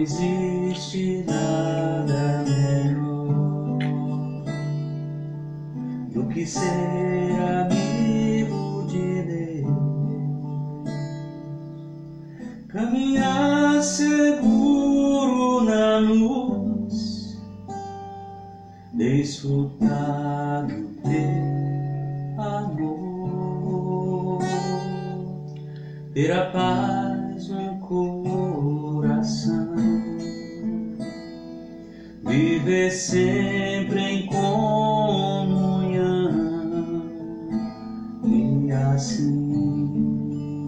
existe nada melhor do que ser amigo de Deus, caminhar seguro na luz, desfrutar do teu amor, ter a paz no coração, viver sempre em comunhão e assim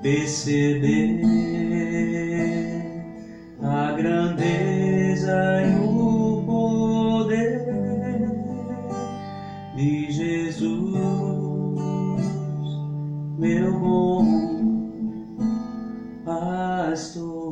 perceber a grandeza e o poder de Jesus, meu bom pastor.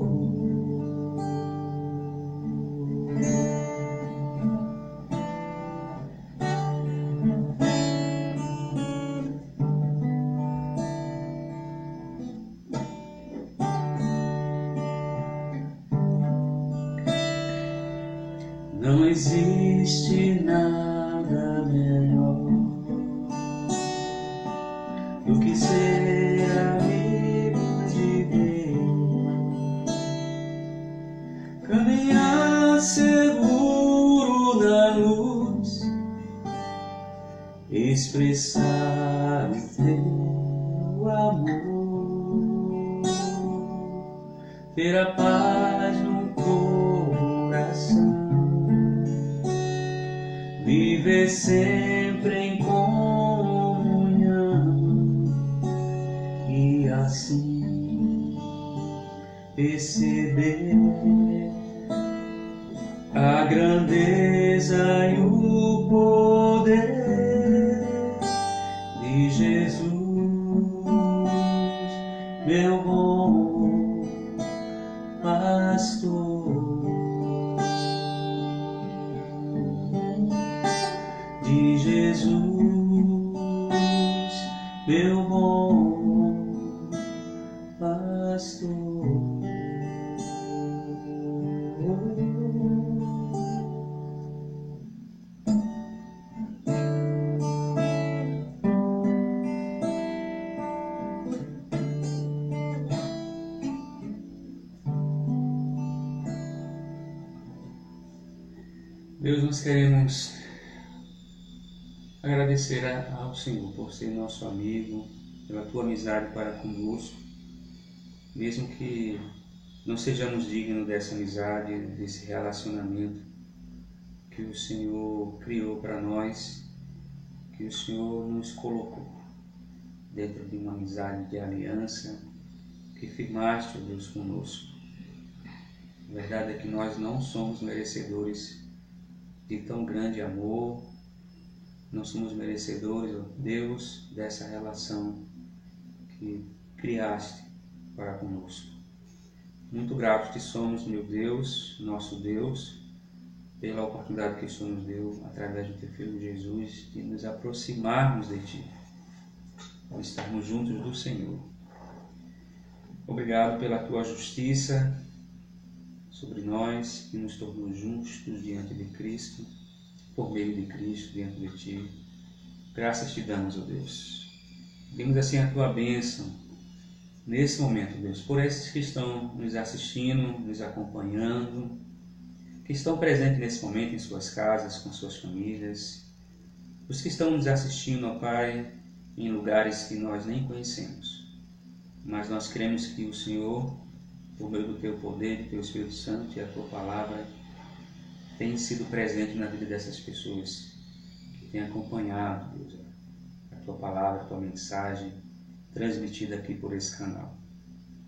Não existe nada melhor do que ser amigo de Deus, caminhar seguro na luz, expressar o teu amor, ter a paz no coração, viver sempre em comunhão e assim perceber a grandeza e o poder de Jesus, meu bom pastor. De Jesus, meu bom pastor. Deus, nós queremos agradecer ao Senhor por ser nosso amigo, pela tua amizade para conosco, mesmo que não sejamos dignos dessa amizade, desse relacionamento que o Senhor criou para nós, que o Senhor nos colocou dentro de uma amizade de aliança que firmaste, Deus, conosco. A verdade é que nós não somos merecedores de tão grande amor, não somos merecedores, ó Deus, dessa relação que criaste para conosco. Muito gratos te somos, meu Deus, nosso Deus, pela oportunidade que o Senhor nos deu, através do teu Filho Jesus, de nos aproximarmos de Ti, de estarmos juntos do Senhor. Obrigado pela Tua justiça sobre nós, que nos tornou justos diante de Cristo, por meio de Cristo, diante de Ti. Graças te damos, ó Deus. Pedimos assim a Tua bênção nesse momento, Deus, por esses que estão nos assistindo, nos acompanhando, que estão presentes nesse momento em suas casas, com suas famílias, os que estão nos assistindo, ó Pai, em lugares que nós nem conhecemos. Mas nós queremos que o Senhor, por meio do Teu poder, do Teu Espírito Santo e a Tua Palavra, tenha sido presente na vida dessas pessoas que têm acompanhado, Deus, a Tua Palavra, a Tua mensagem transmitida aqui por esse canal.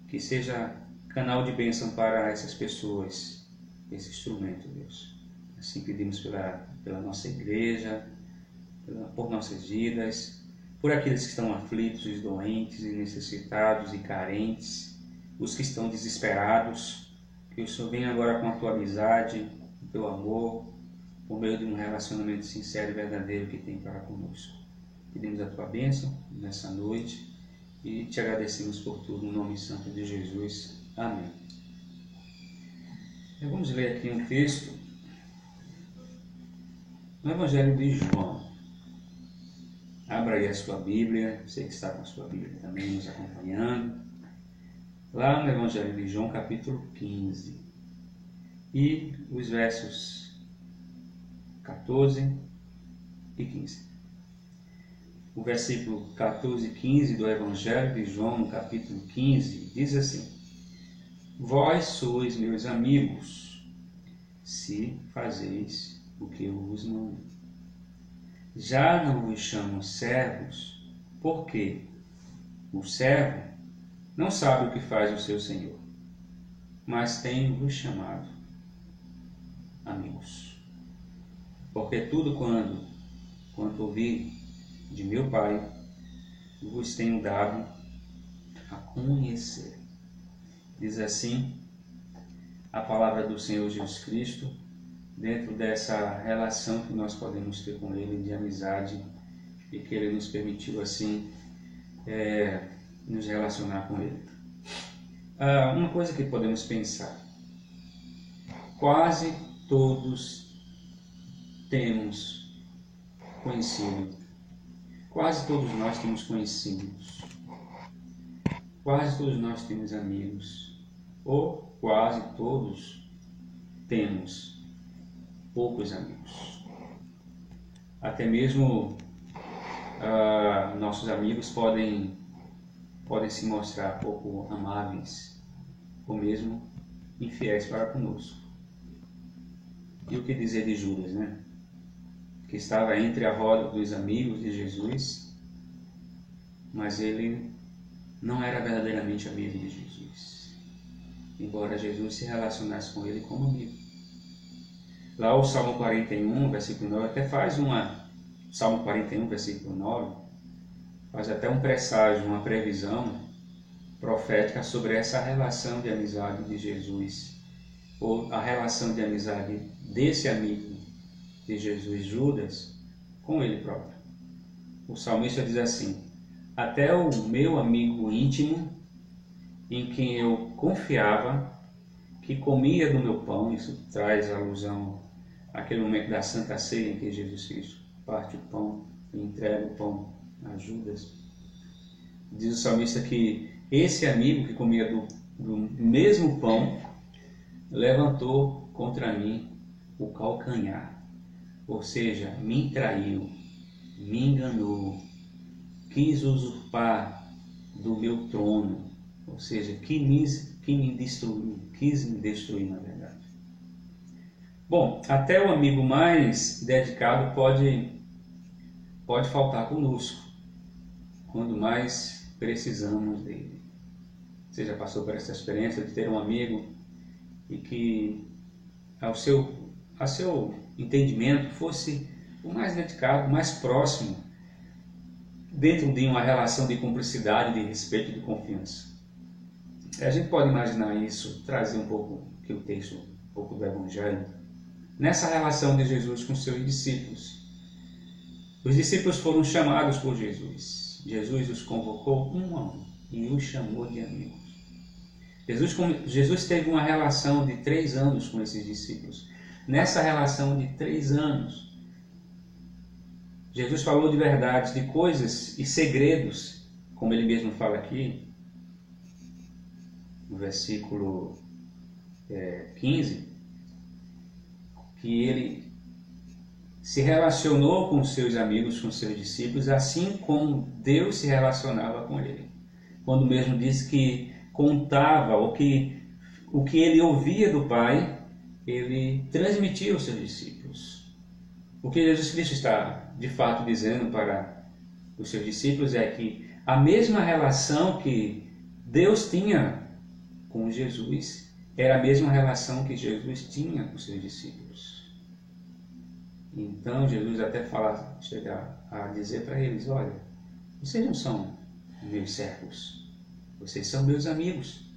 Que seja canal de bênção para essas pessoas, esse instrumento, Deus. Assim pedimos pela nossa igreja, por nossas vidas, por aqueles que estão aflitos, os doentes e necessitados e carentes, os que estão desesperados, que o Senhor venha agora com a Tua amizade, o Teu amor, por meio de um relacionamento sincero e verdadeiro que tem para conosco. Pedimos a Tua bênção nessa noite e te agradecemos por tudo, no nome santo de Jesus. Amém. Vamos ler aqui um texto no Evangelho de João. Abra aí a sua Bíblia, você que está com a sua Bíblia também nos acompanhando. Lá no Evangelho de João, capítulo 15. E os versos 14 e 15. O versículo 14 e 15 do Evangelho de João, no capítulo 15, diz assim: Vós sois meus amigos, se fazeis o que eu vos mando. Já não vos chamo servos, porque o servo não sabe o que faz o seu senhor, mas tenho-vos chamado amigos. Porque tudo quanto ouvi de meu Pai, vos tenho dado a conhecer. Diz assim a palavra do Senhor Jesus Cristo, dentro dessa relação que nós podemos ter com Ele de amizade e que Ele nos permitiu assim nos relacionar com Ele. Uma coisa que podemos pensar: quase todos temos conhecido, quase todos nós temos conhecidos, quase todos nós temos amigos, ou quase todos temos poucos amigos. Até mesmo nossos amigos podem se mostrar pouco amáveis ou mesmo infiéis para conosco. E o que dizer de Judas, né? Que estava entre a roda dos amigos de Jesus, mas ele não era verdadeiramente amigo de Jesus, embora Jesus se relacionasse com ele como amigo. Lá o Salmo 41, versículo 9, até faz Salmo 41, versículo 9, faz até um presságio, uma previsão profética sobre essa relação de amizade de Jesus, ou a relação de amizade desse amigo de Jesus, Judas, com ele próprio. O salmista diz assim: até o meu amigo íntimo, em quem eu confiava, que comia do meu pão, isso traz alusão àquele momento da Santa Ceia em que Jesus Cristo parte o pão e entrega o pão a Judas. Diz o salmista que esse amigo que comia do mesmo pão levantou contra mim o calcanhar, ou seja, me traiu, me enganou, quis usurpar do meu trono, ou seja, quis me destruir na verdade. Bom, até o amigo mais dedicado pode faltar conosco, quando mais precisamos dele. Você já passou por essa experiência de ter um amigo e que a seu entendimento fosse o mais dedicado, o mais próximo, dentro de uma relação de cumplicidade, de respeito e de confiança? A gente pode imaginar isso, trazer um pouco aqui o texto, um pouco do Evangelho, nessa relação de Jesus com seus discípulos. Os discípulos foram chamados por Jesus. Jesus os convocou um a um e os chamou de amigos. Jesus teve uma relação de 3 anos com esses discípulos. Nessa relação de 3 anos, Jesus falou de verdades, de coisas e segredos, como ele mesmo fala aqui, no versículo 15, que ele se relacionou com seus amigos, com seus discípulos, assim como Deus se relacionava com ele. Quando mesmo disse que contava o que ele ouvia do Pai, ele transmitia aos seus discípulos. O que Jesus Cristo está, de fato, dizendo para os seus discípulos é que a mesma relação que Deus tinha com Jesus era a mesma relação que Jesus tinha com seus discípulos. Então Jesus até chega a dizer para eles: olha, vocês não são meus servos, vocês são meus amigos.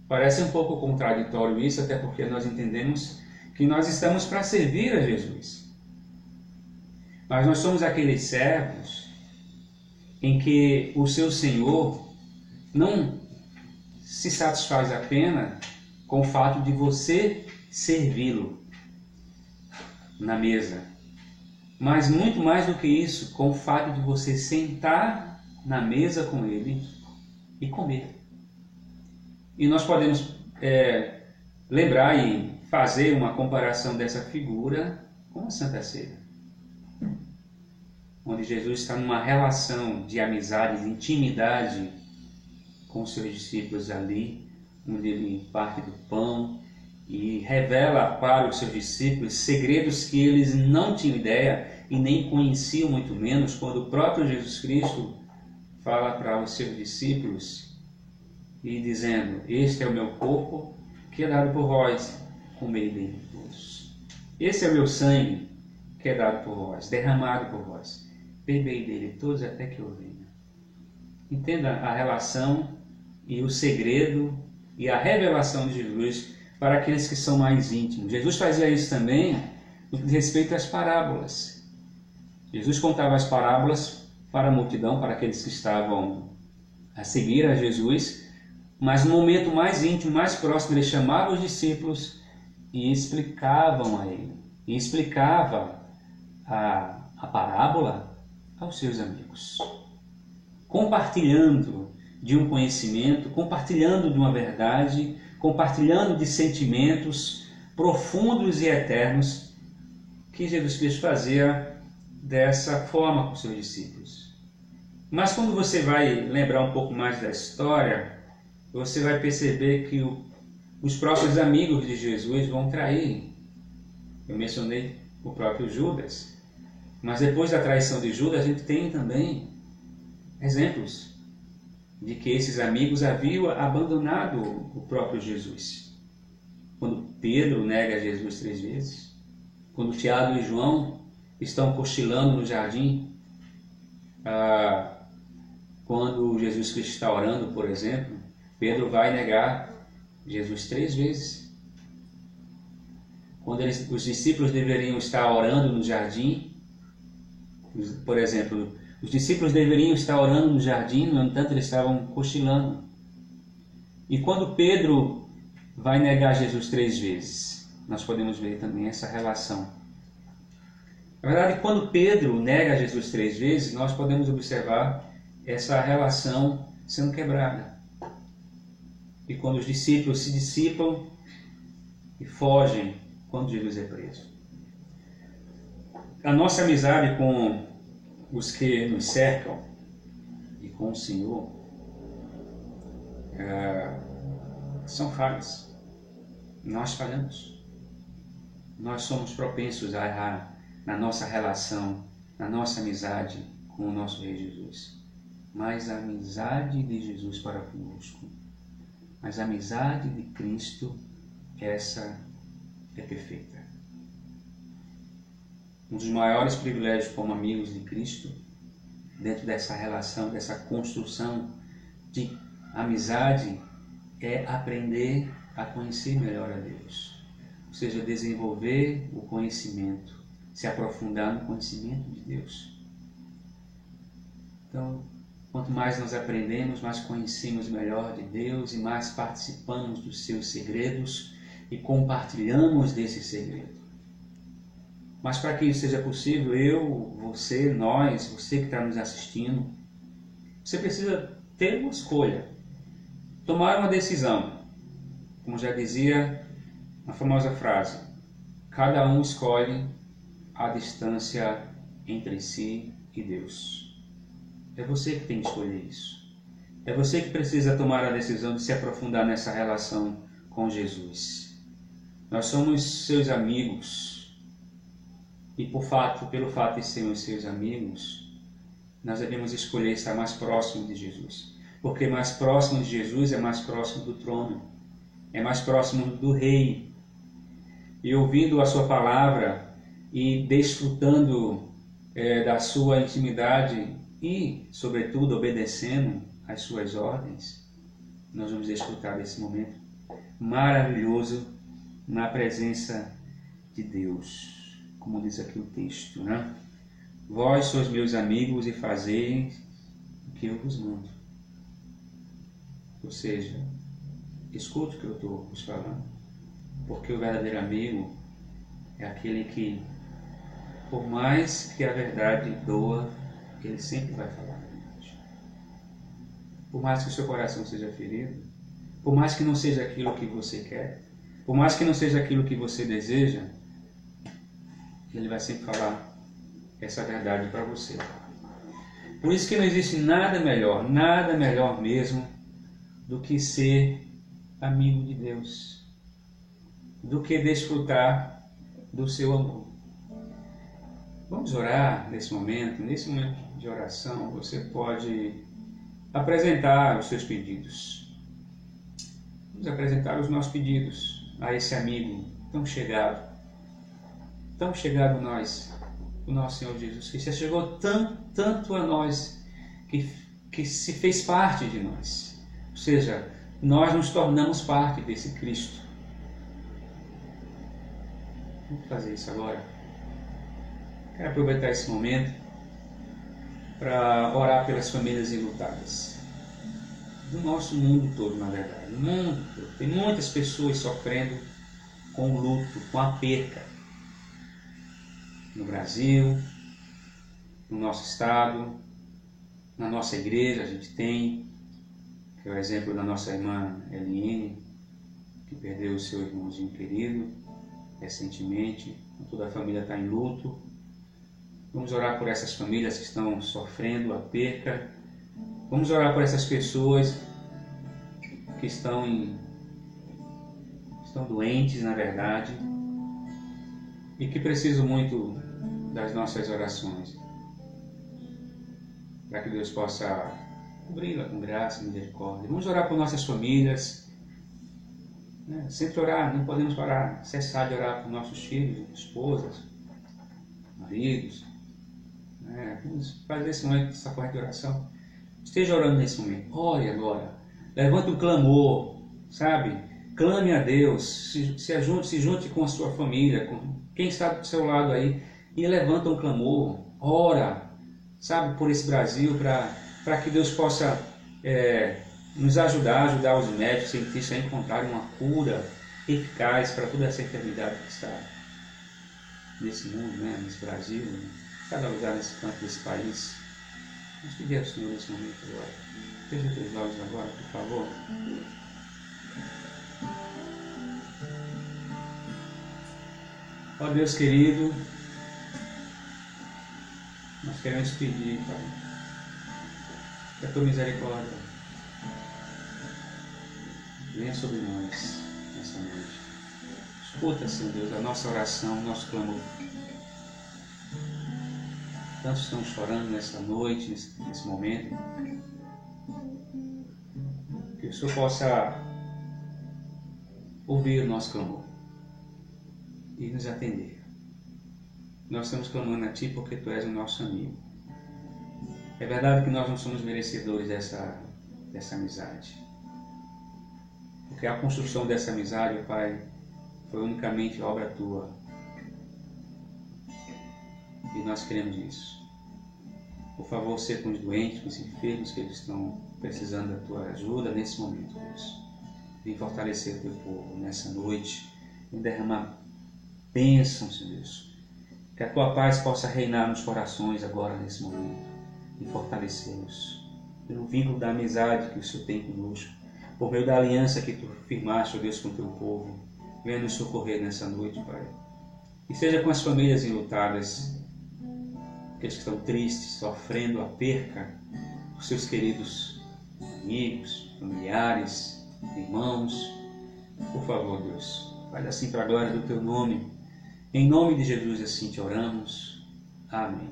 Parece um pouco contraditório isso, até porque nós entendemos que nós estamos para servir a Jesus. Mas nós somos aqueles servos em que o seu Senhor não se satisfaz apenas com o fato de você servi-lo na mesa. Mas muito mais do que isso, com o fato de você sentar na mesa com ele e comer. E nós podemos lembrar e fazer uma comparação dessa figura com a Santa Ceia, onde Jesus está numa relação de amizade, de intimidade com os seus discípulos ali, onde ele parte do pão e revela para os seus discípulos segredos que eles não tinham ideia e nem conheciam, muito menos, quando o próprio Jesus Cristo fala para os seus discípulos e dizendo: este é o meu corpo que é dado por vós, comei dele todos. Esse é o meu sangue que é dado por vós, derramado por vós, bebei dele todos até que eu venha. Entenda a relação e o segredo e a revelação de Jesus para aqueles que são mais íntimos. Jesus fazia isso também no que diz respeito às parábolas. Jesus contava as parábolas para a multidão, para aqueles que estavam a seguir a Jesus, mas no momento mais íntimo, mais próximo, ele chamava os discípulos e explicavam a ele, e explicava a parábola aos seus amigos, compartilhando de um conhecimento, compartilhando de uma verdade, compartilhando de sentimentos profundos e eternos que Jesus Cristo fazia dessa forma com seus discípulos. Mas quando você vai lembrar um pouco mais da história, você vai perceber que os próprios amigos de Jesus vão trair. Eu mencionei o próprio Judas, mas depois da traição de Judas a gente tem também exemplos de que esses amigos haviam abandonado o próprio Jesus. Quando Pedro nega Jesus 3 vezes, quando Tiago e João estão cochilando no jardim, quando Jesus Cristo está orando, por exemplo, Pedro vai negar Jesus 3 vezes. Quando os discípulos deveriam estar orando no jardim, por exemplo, os discípulos deveriam estar orando no jardim, no entanto eles estavam cochilando. E quando Pedro vai negar Jesus 3 vezes, nós podemos ver também essa relação. Na verdade, quando Pedro nega Jesus 3 vezes, nós podemos observar essa relação sendo quebrada. E quando os discípulos se dissipam e fogem quando Jesus é preso. A nossa amizade com os que nos cercam e com o Senhor são falhas. Nós falhamos. Nós somos propensos a errar na nossa relação, na nossa amizade com o nosso Rei Jesus. Mas a amizade de Jesus para conosco, mas a amizade de Cristo, essa é perfeita. Um dos maiores privilégios como amigos de Cristo, dentro dessa relação, dessa construção de amizade, é aprender a conhecer melhor a Deus. Ou seja, desenvolver o conhecimento, se aprofundar no conhecimento de Deus. Então, quanto mais nós aprendemos, mais conhecemos melhor de Deus e mais participamos dos seus segredos e compartilhamos desse segredo. Mas para que isso seja possível, eu, você, nós, você que está nos assistindo, você precisa ter uma escolha, tomar uma decisão. Como já dizia a famosa frase, cada um escolhe a distância entre si e Deus. É você que tem que escolher isso. É você que precisa tomar a decisão de se aprofundar nessa relação com Jesus. Nós somos seus amigos. E pelo fato de sermos seus amigos, nós devemos escolher estar mais próximo de Jesus. Porque mais próximo de Jesus é mais próximo do trono, é mais próximo do Rei. E ouvindo a sua palavra e desfrutando da sua intimidade e, sobretudo, obedecendo às suas ordens, nós vamos desfrutar desse momento maravilhoso na presença de Deus. Como diz aqui o texto, né? Vós sois meus amigos e fazeis o que eu vos mando. Ou seja, escute o que eu estou vos falando, porque o verdadeiro amigo é aquele que, por mais que a verdade doa, ele sempre vai falar a verdade. Por mais que o seu coração seja ferido, por mais que não seja aquilo que você quer, por mais que não seja aquilo que você deseja, ele vai sempre falar essa verdade para você. Por isso que não existe nada melhor mesmo, do que ser amigo de Deus, do que desfrutar do seu amor. Vamos orar nesse momento de oração, você pode apresentar os seus pedidos. Vamos apresentar os nossos pedidos a esse amigo tão chegado a nós, o nosso Senhor Jesus, que se chegou tanto a nós, que se fez parte de nós. Ou seja, nós nos tornamos parte desse Cristo. Vamos fazer isso agora. Quero aproveitar esse momento para orar pelas famílias enlutadas. Do nosso mundo todo, na verdade. No mundo todo. Tem muitas pessoas sofrendo com o luto, com a perca. No Brasil, no nosso estado, na nossa igreja a gente tem, que é o exemplo da nossa irmã Eliane, que perdeu o seu irmãozinho querido recentemente. Toda a família está em luto. Vamos orar por essas famílias que estão sofrendo a perca. Vamos orar por essas pessoas que estão doentes, na verdade, e que precisam muito das nossas orações, para que Deus possa cobri-la com graça e misericórdia. Vamos orar por nossas famílias, né? Sempre orar, não podemos parar, cessar de orar por nossos filhos, esposas, maridos, né? Vamos fazer esse momento, essa corrente de oração. Esteja orando nesse momento, ore agora, levante um clamor, sabe? Clame a Deus, se junte com a sua família, com quem está do seu lado aí, e levanta um clamor, ora, sabe, por esse Brasil, para que Deus possa nos ajudar os médicos, cientistas a encontrarem uma cura eficaz para toda essa enfermidade que está nesse mundo, né, nesse Brasil, né, cada lugar nesse canto desse país. Vamos pedir ao Senhor nesse momento agora. Feche os teus olhos agora, por favor. Ó Deus querido, nós queremos pedir, Pai, que a Tua misericórdia venha sobre nós nessa noite. Escuta, Senhor Deus, a nossa oração, o nosso clamor. Tantos estão chorando nessa noite, nesse momento. Que o Senhor possa ouvir o nosso clamor e nos atender. Nós estamos clamando a Ti porque Tu és o nosso amigo. É verdade que nós não somos merecedores dessa amizade. Porque a construção dessa amizade, Pai, foi unicamente obra Tua. E nós queremos isso. Por favor, seja com os doentes, com os enfermos que eles estão precisando da Tua ajuda nesse momento, Deus. Vem fortalecer o Teu povo nessa noite. Vem derramar bênção, Senhor Deus. Que a Tua paz possa reinar nos corações agora, nesse momento. E fortalecê-los. Pelo vínculo da amizade que o Senhor tem conosco. Por meio da aliança que Tu firmaste, ó Deus, com o Teu povo. Venha nos socorrer nessa noite, Pai. E seja com as famílias enlutadas, aqueles que estão tristes, sofrendo a perca dos seus queridos amigos, familiares, irmãos. Por favor, Deus, faz assim para a glória do Teu nome. Em nome de Jesus, assim te oramos. Amém.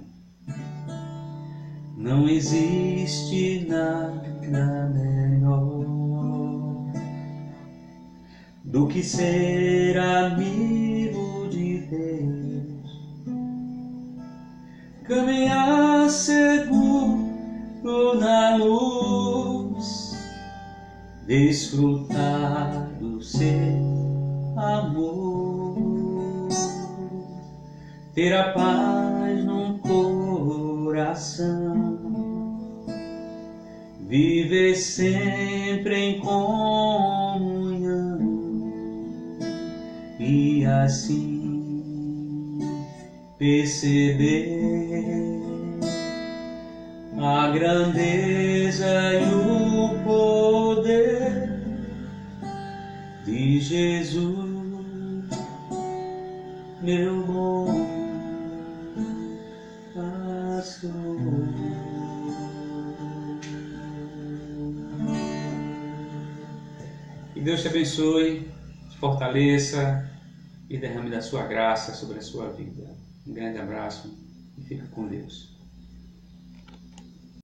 Não existe nada melhor do que ser amigo de Deus, caminhar seguro na luz, desfrutar do seu amor, ter a paz no coração, viver sempre em comunhão, assim perceber a grandeza e o poder de Jesus, meu bom pastor. Que Deus te abençoe, te fortaleça e derrame da sua graça sobre a sua vida. Um grande abraço e fica com Deus.